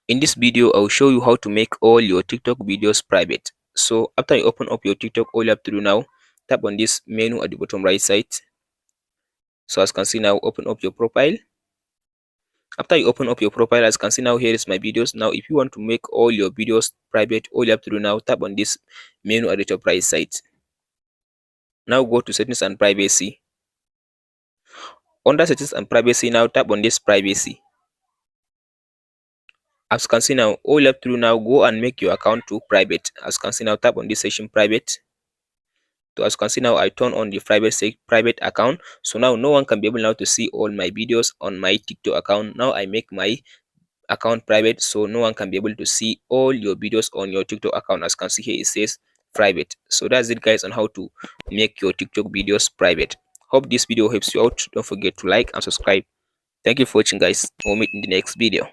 In this video, I'll show you how to make all your TikTok videos private. So after you open up your TikTok, all you have to do now, tap on this menu at the bottom right side. So as you can see now, open up your profile. After you open up your profile, as you can see now, here is my videos. Now, if you want to make all your videos private, all you have to do now, tap on this menu at the top right side. Now go to settings and privacy. Under settings and privacy, now tap on this privacy. As you can see now, all you have to do now, go and make your account to private. As you can see now, tap on this section private. So as you can see now, I turn on the private account. So now no one can be able now to see all my videos on my TikTok account. Now I make my account private, so no one can be able to see all your videos on your TikTok account. As you can see here, it says private. So that's it guys on how to make your TikTok videos private. Hope this video helps you out. Don't forget to like and subscribe. Thank you for watching guys. We'll meet in the next video.